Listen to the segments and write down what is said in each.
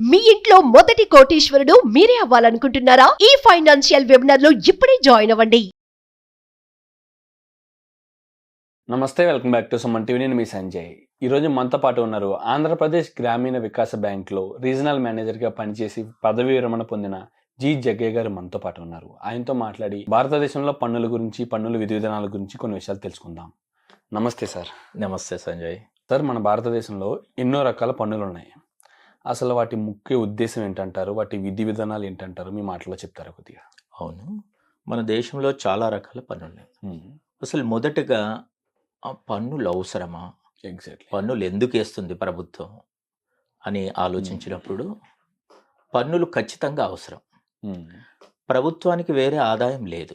మీ ఇంట్లో మొదటి కోటీశ్వరుడు మీరే అవ్వాలనుకుంటున్నారా? ఈ ఫైనాన్షియల్ వెబినార్ లో ఇప్పుడే జాయిన్ అవ్వండి. నమస్తే, welcome back to Suman TV. నేను మీ సంజయ్. ఈరోజు మనతో పాటు ఉన్నారు ఆంధ్రప్రదేశ్ గ్రామీణ వికాస బ్యాంక్లో రీజనల్ మేనేజర్గా పనిచేసి పదవీ విరమణ పొందిన జి జగ్గయ్య గారు మనతో పాటు ఉన్నారు. ఆయనతో మాట్లాడి భారతదేశంలో పన్నుల గురించి, పన్నుల విధి విధానాల గురించి కొన్ని విషయాలు తెలుసుకుందాం. నమస్తే సార్. నమస్తే సంజయ్. సార్, మన భారతదేశంలో ఎన్నో రకాల పన్నులు ఉన్నాయి. అసలు వాటి ముఖ్య ఉద్దేశం ఏంటంటారు? వాటి విధి విధానాలు ఏంటంటారు? మీ మాటలో చెప్తారా కొద్దిగా? అవును, మన దేశంలో చాలా రకాల పన్నులు ఉన్నాయి. అసలు మొదటగా ఆ పన్నులు అవసరమా, ఎగ్జాక్ట్లీ పన్నులు ఎందుకు వేస్తుంది ప్రభుత్వం అని ఆలోచించినప్పుడు పన్నులు ఖచ్చితంగా అవసరం. ప్రభుత్వానికి వేరే ఆదాయం లేదు.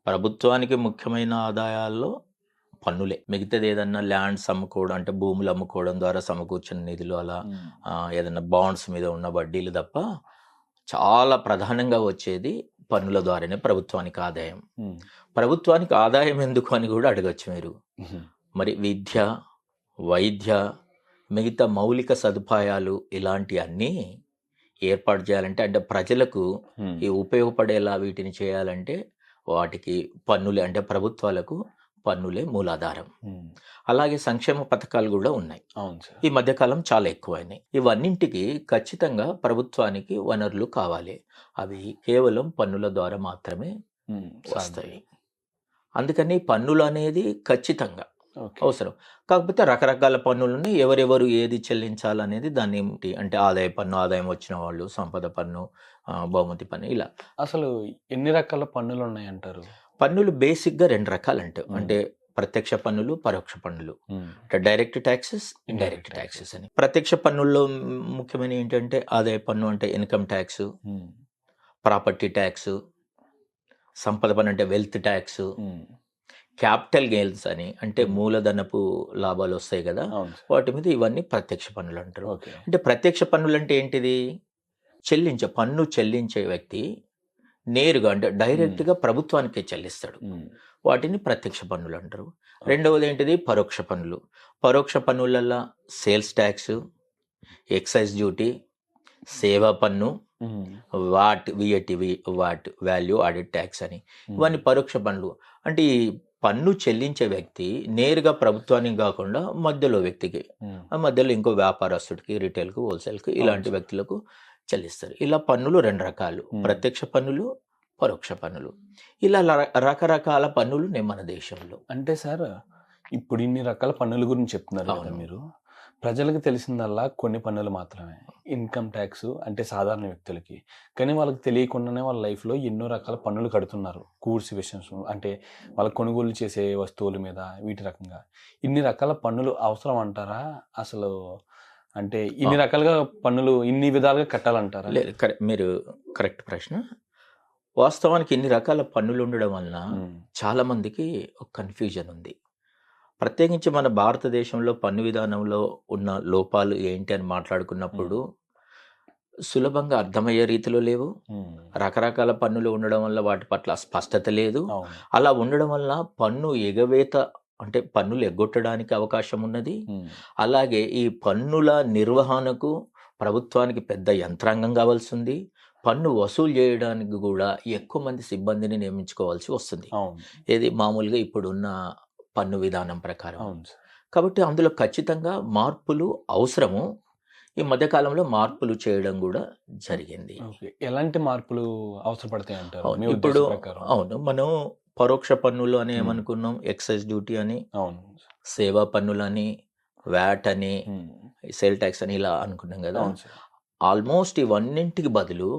ప్రభుత్వానికి ముఖ్యమైన ఆదాయాల్లో పన్నులే. మిగతాది ఏదన్నా ల్యాండ్స్ అమ్ముకోవడం, అంటే భూములు అమ్ముకోవడం ద్వారా సమకూర్చిన నిధులు, అలా ఏదన్నా బాండ్స్ మీద ఉన్న వడ్డీలు తప్ప చాలా ప్రధానంగా వచ్చేది పన్నుల ద్వారానే ప్రభుత్వానికి ఆదాయం. ప్రభుత్వానికి ఆదాయం ఎందుకు అని కూడా అడగచ్చు మీరు. మరి విద్య, వైద్య, మిగతా మౌలిక సదుపాయాలు ఇలాంటి అన్నీ ఏర్పాటు చేయాలంటే, అంటే ప్రజలకు ఈ ఉపయోగపడేలా వీటిని చేయాలంటే వాటికి పన్నులే, అంటే ప్రభుత్వాలకు పన్నులే మూలాధారం. అలాగే సంక్షేమ పథకాలు కూడా ఉన్నాయి. ఈ మధ్యకాలం చాలా ఎక్కువైనాయి. ఇవన్నింటికి ఖచ్చితంగా ప్రభుత్వానికి వనరులు కావాలి. అవి కేవలం పన్నుల ద్వారా మాత్రమే వస్తాయి. అందుకని పన్నులు అనేది ఖచ్చితంగా అవసరం. కాకపోతే రకరకాల పన్నులు ఉన్నాయి. ఎవరెవరు ఏది చెల్లించాలనేది దాన్ని ఏమిటి అంటే ఆదాయ పన్ను, ఆదాయం వచ్చిన వాళ్ళు, సంపద పన్ను, బహుమతి పన్ను, ఇలా. అసలు ఎన్ని రకాల పన్నులు ఉన్నాయంటారు? పన్నులు బేసిక్గా రెండు రకాలు అంటే ప్రత్యక్ష పన్నులు, పరోక్ష పన్నులు. అంటే డైరెక్ట్ ట్యాక్సెస్, ఇండైరెక్ట్ ట్యాక్సెస్ అని. ప్రత్యక్ష పన్నుల్లో ముఖ్యమైన ఏంటంటే ఆదాయ పన్ను అంటే ఇన్కమ్ ట్యాక్స్, ప్రాపర్టీ ట్యాక్స్, సంపద పన్ను అంటే వెల్త్ ట్యాక్స్, క్యాపిటల్ గెయిన్స్ అని అంటే మూలధనపు లాభాలు వస్తాయి కదా, వాటి మీద ఇవన్నీ ప్రత్యక్ష పన్నులు అంటారు. అంటే ప్రత్యక్ష పన్నులు అంటే ఏంటిది? పన్ను చెల్లించే వ్యక్తి నేరుగా అంటే డైరెక్ట్గా ప్రభుత్వానికే చెల్లిస్తాడు. వాటిని ప్రత్యక్ష పన్నులు అంటారు. రెండవది ఏంటిది? పరోక్ష పన్నులు. పరోక్ష పన్నులల్లో సేల్స్ ట్యాక్స్, ఎక్సైజ్ డ్యూటీ, సేవా పన్ను, VAT వాల్యూ యాడెడ్ ట్యాక్స్ అని, ఇవన్నీ పరోక్ష పన్నులు. అంటే ఈ పన్ను చెల్లించే వ్యక్తి నేరుగా ప్రభుత్వానికి కాకుండా మధ్యలో వ్యక్తికి, ఆ మధ్యలో ఇంకో వ్యాపారస్తుడికి, రిటైల్కి, హోల్సేల్కి, ఇలాంటి వ్యక్తులకు చెల్లిస్తారు. ఇలా పన్నులు రెండు రకాలు, ప్రత్యక్ష పన్నులు, పరోక్ష పన్నులు. ఇలా రకరకాల పన్నులు ఉన్నాయి మన దేశంలో. అంటే సార్, ఇప్పుడు ఇన్ని రకాల పన్నుల గురించి చెప్తున్నారు కదా మీరు. ప్రజలకు తెలిసిందల్లా కొన్ని పన్నులు మాత్రమే. ఇన్కమ్ ట్యాక్స్ అంటే సాధారణ వ్యక్తులకి, కానీ వాళ్ళకి తెలియకుండానే వాళ్ళ లైఫ్లో ఎన్నో రకాల పన్నులు కడుతున్నారు. గూడ్స్ విషయం అంటే వాళ్ళ కొనుగోలు చేసే వస్తువుల మీద, వీటి రకంగా ఇన్ని రకాల పన్నులు అవసరం అంటారా? అసలు అంటే ఇన్ని రకాలుగా పన్నులు ఇన్ని విధాలుగా కట్టాలంటారా? లేదు, మీరు కరెక్ట్ ప్రశ్న. వాస్తవానికి ఇన్ని రకాల పన్నులు ఉండడం వలన చాలా మందికి ఒక కన్ఫ్యూజన్ ఉంది. ప్రత్యేకించి మన భారతదేశంలో పన్ను విధానంలో ఉన్న లోపాలు ఏంటి అని మాట్లాడుకున్నప్పుడు సులభంగా అర్థమయ్యే రీతిలో లేవు. రకరకాల పన్నులు ఉండడం వల్ల వాటి పట్ల స్పష్టత లేదు. అలా ఉండడం వల్ల పన్ను ఎగవేత అంటే పన్నులు ఎగ్గొట్టడానికి అవకాశం ఉన్నది. అలాగే ఈ పన్నుల నిర్వహణకు ప్రభుత్వానికి పెద్ద యంత్రాంగం కావాల్సి ఉంది. పన్ను వసూలు చేయడానికి కూడా ఎక్కువ మంది సిబ్బందిని నియమించుకోవాల్సి వస్తుంది, ఏది మామూలుగా ఇప్పుడున్న పన్ను విధానం ప్రకారం. కాబట్టి అందులో ఖచ్చితంగా మార్పులు అవసరము. ఈ మధ్యకాలంలో మార్పులు చేయడం కూడా జరిగింది. ఎలాంటి మార్పులు అవసరపడతాయి అంటారు? ఇప్పుడు మనం పరోక్ష పన్నులు అని ఏమనుకున్నాం, ఎక్సైజ్ డ్యూటీ అని, సేవా పన్నులు అని, వ్యాట్ అని, సేల్ ట్యాక్స్ అని ఇలా అనుకున్నాం కదా. ఆల్మోస్ట్ ఇవన్నింటికి బదులు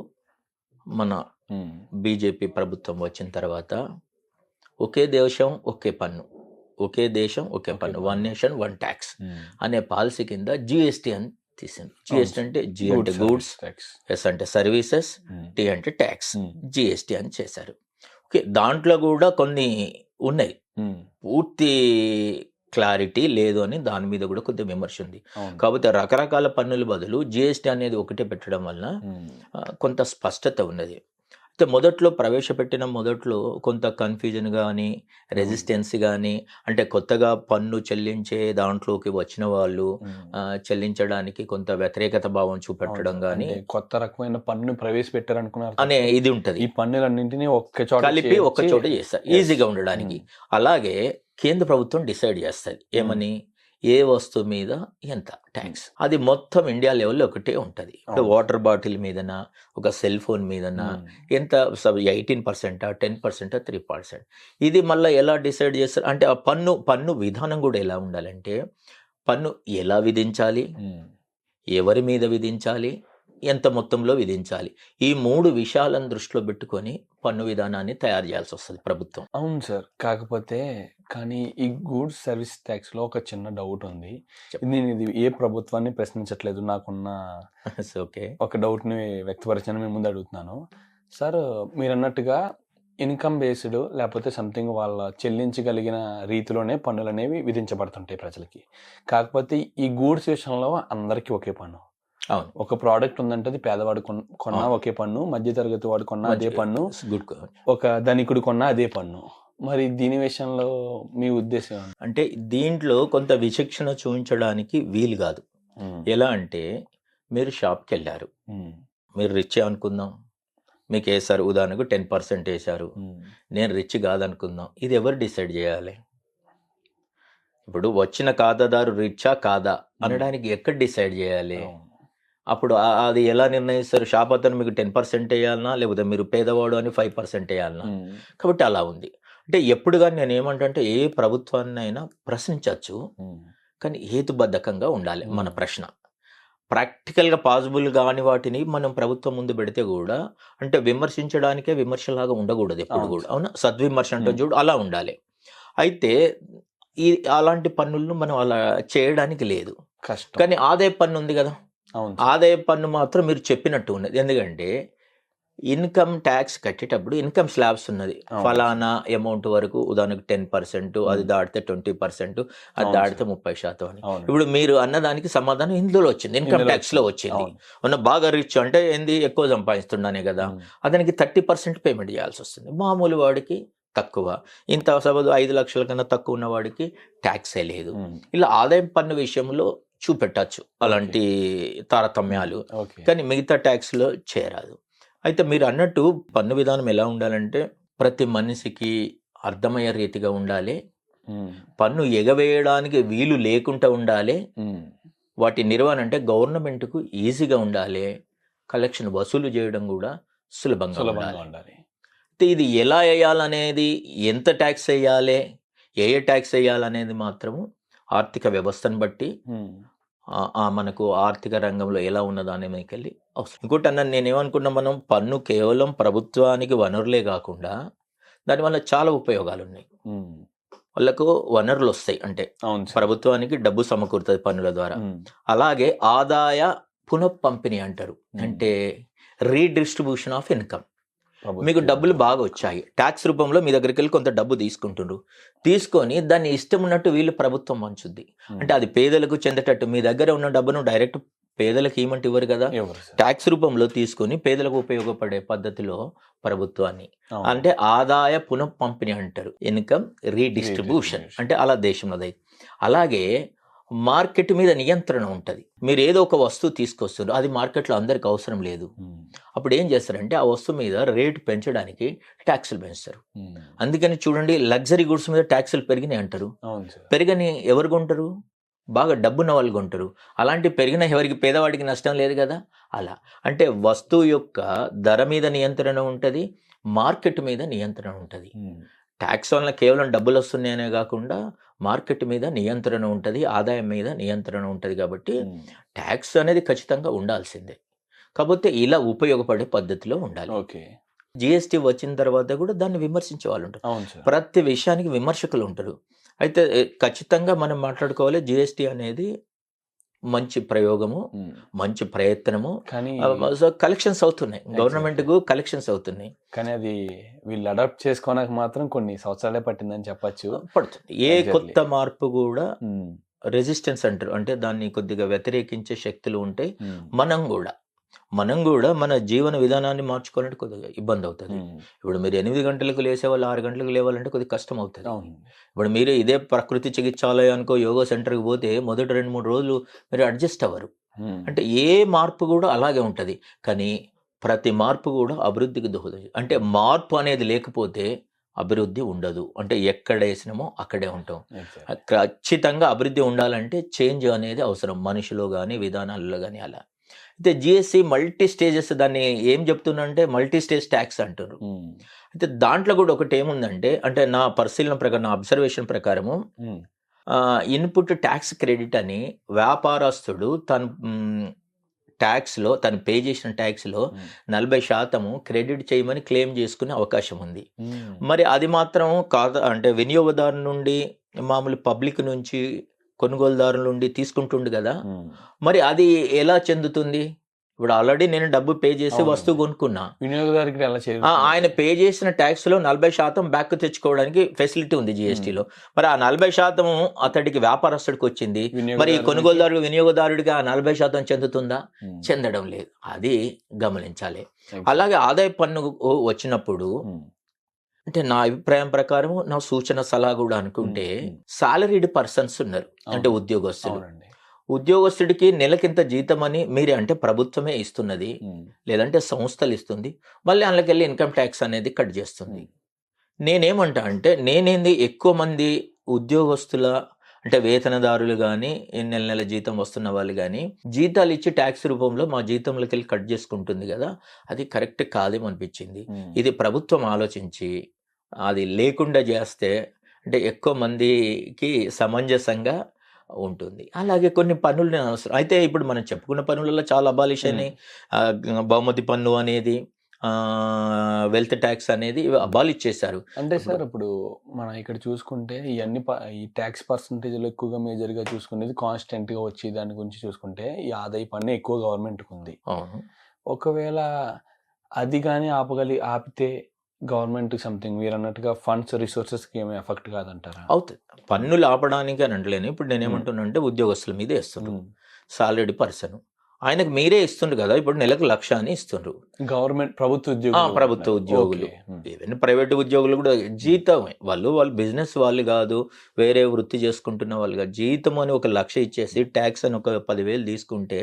మన బీజేపీ ప్రభుత్వం వచ్చిన తర్వాత ఒకే దేశం ఒకే పన్ను, ఒకే దేశం ఒకే పన్ను, వన్ నేషన్ వన్ ట్యాక్స్ అనే పాలసీ కింద జిఎస్టీ అని తీసింది. జిఎస్టీ అంటే జి అంటే గూడ్స్, ఎస్ అంటే సర్వీసెస్, టీ అంటే ట్యాక్స్, జిఎస్టీ అని చేశారు. ఓకే, దాంట్లో కూడా కొన్ని ఉన్నాయి, పూర్తి క్లారిటీ లేదు అని దాని మీద కూడా కొద్దిగా విమర్శ ఉంది. కాకపోతే రకరకాల పన్నుల బదులు జిఎస్టీ అనేది ఒకటే పెట్టడం వలన కొంత స్పష్టత ఉన్నది. మొదట్లో ప్రవేశపెట్టిన మొదట్లో కొంత కన్ఫ్యూజన్ కానీ రెసిస్టెన్స్ కానీ, అంటే కొత్తగా పన్ను చెల్లించే దాంట్లోకి వచ్చిన వాళ్ళు చెల్లించడానికి కొంత వ్యతిరేకత భావం చూపెట్టడం కానీ, కొత్త రకమైన పన్ను ప్రవేశపెట్టారు అనుకున్నారు అనే ఇది ఉంటది. ఈ పన్నులన్నింటినీ ఒక్క చోట కలిపి ఒక్క చోట చేస్తారు ఈజీగా ఉండడానికి. అలాగే కేంద్ర ప్రభుత్వం డిసైడ్ చేస్తుంది ఏమని, ఏ వస్తువు మీద ఎంత ట్యాక్స్. అది మొత్తం ఇండియా లెవెల్లో ఒకటే ఉంటుంది. ఇప్పుడు వాటర్ బాటిల్ మీదనా, ఒక సెల్ ఫోన్ మీదనా ఎంత 18%, 10%, 3%. ఇది మళ్ళీ ఎలా డిసైడ్ చేస్తారు అంటే ఆ పన్ను విధానం కూడా ఎలా ఉండాలంటే, పన్ను ఎలా విధించాలి, ఎవరి మీద విధించాలి, ఎంత మొత్తంలో విధించాలి, ఈ 3 విషయాలను దృష్టిలో పెట్టుకొని పన్ను విధానాన్ని తయారు చేయాల్సి వస్తుంది ప్రభుత్వం. అవును సార్. కాకపోతే కానీ ఈ గూడ్స్ సర్వీస్ ట్యాక్స్ లో ఒక చిన్న డౌట్ ఉంది. నేను ఇది ఏ ప్రభుత్వాన్ని ప్రశ్నించట్లేదు, నాకున్న ఓకే, ఒక డౌట్ ని వ్యక్తపరిచాను, మీ ముందు అడుగుతున్నాను. సార్ మీరు అన్నట్టుగా ఇన్కమ్ బేస్డ్ లేకపోతే సంథింగ్ వాళ్ళ చెల్లించగలిగిన రీతిలోనే పన్నులు అనేవి విధించబడుతుంటాయి ప్రజలకి. కాకపోతే ఈ గూడ్స్ విషయంలో అందరికీ ఒకే పన్ను. అవును, ఒక ప్రోడక్ట్ ఉందంటే అది పేదవాడు కొన్నా ఒకే పన్ను, మధ్యతరగతి వాడు కొన్నా అదే పన్ను, ఒక ధనికుడు కొన్నా అదే పన్ను. మరి దీని విషయంలో మీ ఉద్దేశం అంటే దీంట్లో కొంత విచక్షణ చూపించడానికి వీలు కాదు. ఎలా అంటే, మీరు షాప్కి వెళ్ళారు, మీరు రిచ్ అనుకుందాం, మీకు వేసారు, ఉదాహరణకు 10% వేశారు, నేను రిచ్ కాదనుకుందాం, ఇది ఎవరు డిసైడ్ చేయాలి? ఇప్పుడు వచ్చిన ఖాతాదారు రిచ్చా కాదా అనడానికి ఎక్కడ డిసైడ్ చేయాలి? అప్పుడు అది ఎలా నిర్ణయిస్తారు? షాప్ అతను మీకు 10% వేయాలన్నా, లేకపోతే మీరు పేదవాడు అని 5% వేయాలన్నా? కాబట్టి అలా ఉంది. అంటే ఎప్పుడు కానీ నేను ఏమంటే, ఏ ప్రభుత్వాన్ని అయినా ప్రశ్నించవచ్చు, కానీ హేతుబద్ధకంగా ఉండాలి మన ప్రశ్న. ప్రాక్టికల్గా పాసిబుల్ కాని వాటిని మనం ప్రభుత్వం ముందు పెడితే కూడా, అంటే విమర్శించడానికే విమర్శలాగా ఉండకూడదు ఎప్పుడు కూడా. అవునా, సద్విమర్శ అంటే చూడు అలా ఉండాలి. అయితే అలాంటి పన్నులను మనం అలా చేయడానికి లేదు. కానీ ఆదాయ పన్ను ఉంది కదా, ఆదాయ పన్ను మాత్రం మీరు చెప్పినట్టు ఉన్నది. ఎందుకంటే ఇన్కమ్ ట్యాక్స్ కట్టేటప్పుడు ఇన్కమ్ స్లాబ్స్ ఉన్నది. ఫలానా అమౌంట్ వరకు, ఉదాహరణకు 10%, అది దాటితే 20%, అది దాటితే 30% అని. ఇప్పుడు మీరు అన్నదానికి సమాధానం ఇందులో వచ్చింది, ఇన్కమ్ ట్యాక్స్ లో వచ్చింది. ఉన్న బాగా రిచ్ అంటే ఏంది, ఎక్కువ సంపాదిస్తున్నానే కదా, అతనికి 30% పేమెంట్ చేయాల్సి వస్తుంది. మామూలు వాడికి తక్కువ, ఇంత సపోజ్ 5 లక్షల కన్నా తక్కువ ఉన్న వాడికి ట్యాక్సే లేదు. ఇలా ఆదాయం పన్ను విషయంలో చూపెట్టచ్చు అలాంటి తారతమ్యాలు, కానీ మిగతా ట్యాక్స్లో చేరాదు. అయితే మీరు అన్నట్టు పన్ను విధానం ఎలా ఉండాలంటే, ప్రతి మనిషికి అర్థమయ్యే రీతిగా ఉండాలి, పన్ను ఎగవేయడానికి వీలు లేకుండా ఉండాలి, వాటి నిర్వహణ అంటే గవర్నమెంట్కు ఈజీగా ఉండాలి, కలెక్షన్ వసూలు చేయడం కూడా సులభంగా ఉండాలి. ఇది ఎలా వేయాలనేది, ఎంత ట్యాక్స్ వేయాలి, ఏ ట్యాక్స్ వేయాలనేది మాత్రము ఆర్థిక వ్యవస్థను బట్టి, మనకు ఆర్థిక రంగంలో ఎలా ఉన్నదో అనే మీకెళ్ళి అవసరం. ఇంకోటి అన్నాను, నేనేమనుకున్నా, మనం పన్ను కేవలం ప్రభుత్వానికి వనరులే కాకుండా దానివల్ల చాలా ఉపయోగాలు ఉన్నాయి. వాళ్ళకు వనరులు వస్తాయి, అంటే ప్రభుత్వానికి డబ్బు సమకూరుతుంది పన్నుల ద్వారా. అలాగే ఆదాయ పునఃపంపిణీ అంటారు, అంటే రీడిస్ట్రిబ్యూషన్ ఆఫ్ ఇన్కమ్. మీకు డబ్బులు బాగా వచ్చాయి, ట్యాక్స్ రూపంలో మీ దగ్గరికి వెళ్ళి కొంత డబ్బు తీసుకొని దాన్ని ఇష్టం ఉన్నట్టు వీళ్ళు ప్రభుత్వం పంచుద్ది. అంటే అది పేదలకు చెందేటట్టు, మీ దగ్గర ఉన్న డబ్బును డైరెక్ట్ పేదలకు ఇవ్వమంటే ఇవ్వరు కదా, ట్యాక్స్ రూపంలో తీసుకొని పేదలకు ఉపయోగపడే పద్ధతిలో ప్రభుత్వాన్ని, అంటే ఆదాయ పునఃపంపిణీ అంటారు, ఇన్కమ్ రీడిస్ట్రిబ్యూషన్ అంటే అలా దేశంలో. అలాగే మార్కెట్ మీద నియంత్రణ ఉంటుంది. మీరు ఏదో ఒక వస్తువు తీసుకొస్తారు, అది మార్కెట్లో అందరికి అవసరం లేదు, అప్పుడు ఏం చేస్తారంటే ఆ వస్తువు మీద రేటు పెంచడానికి ట్యాక్సులు పెంచుతారు. అందుకని చూడండి, లగ్జరీ గుడ్స్ మీద ట్యాక్సులు పెరిగినాయి అంటారు. పెరిగని ఎవరు కొంటారు? బాగా డబ్బున్న వాళ్ళు కొంటారు. అలాంటి పెరిగిన ఎవరికి, పేదవాడికి నష్టం లేదు కదా. అలా అంటే వస్తువు యొక్క ధర మీద నియంత్రణ ఉంటుంది, మార్కెట్ మీద నియంత్రణ ఉంటుంది. ట్యాక్స్ వలన కేవలం డబ్బులు వస్తున్నాయనే కాకుండా మార్కెట్ మీద నియంత్రణ ఉంటుంది, ఆదాయం మీద నియంత్రణ ఉంటుంది. కాబట్టి ట్యాక్స్ అనేది ఖచ్చితంగా ఉండాల్సిందే, కాకపోతే ఇలా ఉపయోగపడే పద్ధతిలో ఉండాలి. జిఎస్టీ వచ్చిన తర్వాత కూడా దాన్ని విమర్శించే వాళ్ళు ఉంటారు, ప్రతి విషయానికి విమర్శకులు ఉంటారు. అయితే ఖచ్చితంగా మనం మాట్లాడుకోవాలి, జిఎస్టీ అనేది మంచి ప్రయోగము, మంచి ప్రయత్నము. కానీ కలెక్షన్స్ అవుతున్నాయి, గవర్నమెంట్ కు కలెక్షన్స్ అవుతున్నాయి, కానీ అది వీళ్ళు అడాప్ట్ చేసుకోవడానికి మాత్రం కొన్ని సంవత్సరాలే పట్టిందని చెప్పచ్చు. పడుతుంది. ఏ కొత్త మార్పు కూడా రెసిస్టెన్స్ అంటారు, అంటే దాన్ని కొద్దిగా వ్యతిరేకించే శక్తులు ఉంటాయి. మనం కూడా మనం కూడా మన జీవన విధానాన్ని మార్చుకోవాలంటే కొద్దిగా ఇబ్బంది అవుతుంది. ఇప్పుడు మీరు 8 గంటలకు లేసేవాళ్ళు 6 గంటలకు లేవాలంటే కొద్దిగా కష్టం అవుతుంది. అవును. ఇప్పుడు మీరు ఇదే ప్రకృతి చికిత్సాలయానికో యోగా సెంటర్కి పోతే మొదటి 2-3 రోజులు మీరు అడ్జస్ట్ అవ్వరు. అంటే ఏ మార్పు కూడా అలాగే ఉంటుంది. కానీ ప్రతి మార్పు కూడా అభివృద్ధికి దోహదం. అంటే మార్పు అనేది లేకపోతే అభివృద్ధి ఉండదు. అంటే ఎక్కడ వేసినామో అక్కడే ఉంటాం. ఖచ్చితంగా అభివృద్ధి ఉండాలంటే చేంజ్ అనేది అవసరం, మనిషిలో కానీ విధానాల్లో కానీ. అలా అయితే జిఎస్టీ మల్టీ స్టేజెస్, దాన్ని ఏం చెప్తున్నా మల్టీ స్టేజ్ ట్యాక్స్ అంటారు. అయితే దాంట్లో కూడా ఒకటి ఏముందంటే, అంటే నా పరిశీలన ప్రకారం, నా అబ్జర్వేషన్ ప్రకారము ఇన్పుట్ ట్యాక్స్ క్రెడిట్ అని వ్యాపారస్తుడు ట్యాక్స్లో తను పే చేసిన ట్యాక్స్లో 40% క్రెడిట్ చేయమని క్లెయిమ్ చేసుకునే అవకాశం ఉంది. మరి అది మాత్రం కాదు, అంటే వినియోగదారు నుండి, మామూలు పబ్లిక్ నుంచి, కొనుగోలుదారుల నుండి తీసుకుంటుండు కదా, మరి అది ఎలా చెందుతుంది? ఇప్పుడు ఆల్రెడీ నేను డబ్బు పే చేసి వస్తువు కొనుక్కున్నా, వినియోగదారుకి ఎలా ఆయన పే చేసిన ట్యాక్స్లో 40% బ్యాక్ తెచ్చుకోవడానికి ఫెసిలిటీ ఉంది జిఎస్టీలో. మరి ఆ 40% అతడికి వ్యాపారస్తుడికి వచ్చింది, మరి కొనుగోలుదారుడు వినియోగదారుడికి ఆ 40% చెందుతుందా? చెందడం లేదు. అది గమనించాలి. అలాగే ఆదాయ పన్ను వచ్చినప్పుడు, అంటే నా అభిప్రాయం ప్రకారం, నా సూచన సలహా కూడా అనుకుంటే, సాలరీడ్ పర్సన్స్ ఉన్నారు, అంటే ఉద్యోగస్తులు. ఉద్యోగస్తుడికి నెలకింత జీతం అని మీరే, అంటే ప్రభుత్వమే ఇస్తున్నది, లేదంటే సంస్థలు ఇస్తుంది, మళ్ళీ అందులోకెళ్ళి ఇన్కమ్ ట్యాక్స్ అనేది కట్ చేస్తుంది. నేనేమంటా అంటే, నేనేంది ఎక్కువ మంది ఉద్యోగస్తుల, అంటే వేతనదారులు కానీ, నెల నెల జీతం వస్తున్న వాళ్ళు కానీ, జీతాలు ఇచ్చి ట్యాక్స్ రూపంలో మా జీతంలోకి వెళ్ళి కట్ చేసుకుంటుంది కదా, అది కరెక్ట్ కాదేమనిపించింది. ఇది ప్రభుత్వం ఆలోచించి అది లేకుండా చేస్తే, అంటే ఎక్కువ మందికి సమంజసంగా ఉంటుంది. అలాగే కొన్ని పన్నులు అవసరం అయితే, ఇప్పుడు మనం చెప్పుకున్న పన్నులలో చాలా అబాలిష్ అయినాయి. బహుమతి పన్ను అనేది, వెల్త్ ట్యాక్స్ అనేది అబాలిష్ చేశారు. అంటే సార్, ఇప్పుడు మనం ఇక్కడ చూసుకుంటే ఇవన్నీ ఈ ట్యాక్స్ పర్సంటేజ్లో ఎక్కువగా మేజర్గా చూసుకునేది కాన్స్టెంట్గా వచ్చి దాని గురించి చూసుకుంటే ఈ ఆదాయ పన్ను ఎక్కువ గవర్నమెంట్కి ఉంది. అవును. ఒకవేళ అది కానీ ఆపితే గవర్నమెంట్ సంథింగ్ మీరు అన్నట్టుగా ఫండ్స్ రిసోర్సెస్కి ఏమీ ఎఫెక్ట్ కాదంటారా? అవుతుంది. పన్నులు ఆపడానికి అని అంటలేను. ఇప్పుడు నేనేమంటున్నా అంటే, ఉద్యోగస్తుల మీదే ఇస్తుండ్రు. సాలరీడ్ పర్సన్ ఆయనకు మీరే ఇస్తుండ్రు కదా, ఇప్పుడు నెలకు 1,00,000 అని ఇస్తుండ్రు గవర్నమెంట్, ప్రభుత్వ ఉద్యోగులు. ఈవెన్ ప్రైవేట్ ఉద్యోగులు కూడా జీతం, వాళ్ళు బిజినెస్ వాళ్ళు కాదు, వేరే వృత్తి చేసుకుంటున్న వాళ్ళు కాదు, జీతం అని 1,00,000 ఇచ్చేసి ట్యాక్స్ అని ఒక 10,000 తీసుకుంటే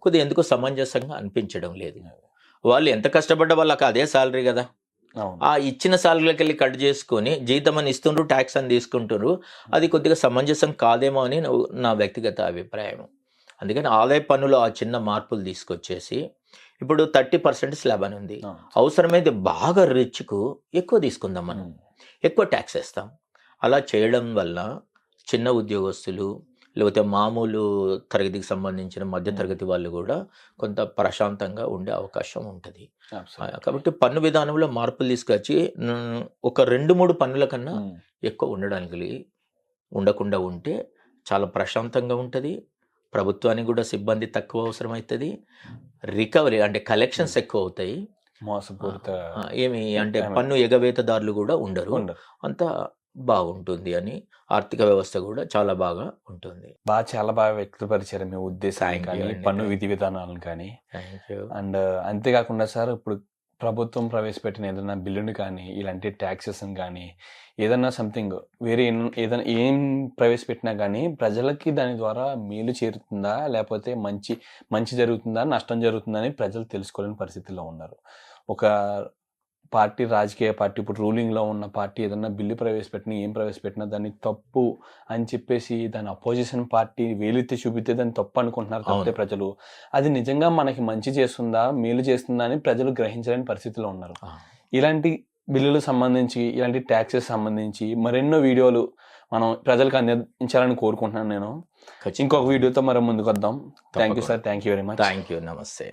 కొద్దిగా ఎందుకో సమంజసంగా అనిపించడం లేదు. వాళ్ళు ఎంత కష్టపడ్డా వాళ్ళకి అదే సాలరీ కదా, ఆ ఇచ్చిన సాలరీలోకి వెళ్ళి కట్ చేసుకొని జీతం అని ఇస్తుండ్రు, ట్యాక్స్ అని తీసుకుంటున్నారు. అది కొద్దిగా సమంజసం కాదేమో అని నా వ్యక్తిగత అభిప్రాయం. అందుకని ఆదాయ పన్నులో ఆ చిన్న మార్పులు తీసుకొచ్చేసి, ఇప్పుడు 30% స్లాబ్ అని ఉంది, అవసరమైతే బాగా రిచ్కు ఎక్కువ తీసుకుందాం, మనం ఎక్కువ ట్యాక్స్ వేస్తాం. అలా చేయడం వల్ల చిన్న ఉద్యోగస్తులు, లేకపోతే మామూలు తరగతికి సంబంధించిన మధ్యతరగతి వాళ్ళు కూడా కొంత ప్రశాంతంగా ఉండే అవకాశం ఉంటుంది. కాబట్టి పన్ను విధానంలో మార్పులు తీసుకొచ్చి ఒక 2-3 పన్నుల కన్నా ఎక్కువ ఉండకుండా ఉంటే చాలా ప్రశాంతంగా ఉంటుంది. ప్రభుత్వానికి కూడా సిబ్బంది తక్కువ అవసరం అవుతుంది, రికవరీ అంటే కలెక్షన్స్ ఎక్కువ అవుతాయి, అంటే పన్ను ఎగవేతదారులు కూడా ఉండరు, అంతా బాగుంటుంది అని ఆర్థిక వ్యవస్థ కూడా చాలా బాగా ఉంటుంది. చాలా బాగా వ్యక్తపరిచారు మీ ఉద్దేశాన్ని కానీ, పన్ను విధి విధానాలను కానీ. అండ్ అంతేకాకుండా సార్, ఇప్పుడు ప్రభుత్వం ప్రవేశపెట్టిన ఏదైనా బిల్లుని కానీ, ఇలాంటి ట్యాక్సెస్ కానీ, ఏదైనా సంథింగ్ వేరే ఏదైనా ఏం ప్రవేశపెట్టినా కానీ ప్రజలకి దాని ద్వారా మేలు చేరుతుందా, లేకపోతే మంచి జరుగుతుందా, నష్టం జరుగుతుందా అని ప్రజలు తెలుసుకోలేని పరిస్థితిలో ఉన్నారు. ఒక రాజకీయ పార్టీ, ఇప్పుడు రూలింగ్లో ఉన్న పార్టీ ఏదన్నా బిల్లు ప్రవేశపెట్టినా దాన్ని తప్పు అని చెప్పేసి దాని అపోజిషన్ పార్టీ వేలెత్తి చూపితే దాన్ని తప్పు అనుకుంటున్నారు తప్పితే ప్రజలు అది నిజంగా మనకి మంచి చేస్తుందా, మేలు చేస్తుందా అని ప్రజలు గ్రహించలేని పరిస్థితిలో ఉన్నారు. ఇలాంటి బిల్లులకు సంబంధించి, ఇలాంటి ట్యాక్సెస్ సంబంధించి మరెన్నో వీడియోలు మనం ప్రజలకు అందించాలని కోరుకుంటున్నాను నేను. ఇంకొక వీడియోతో మనం ముందుకు వద్దాం. Thank you sir, thank you very much. Thank you, నమస్తే.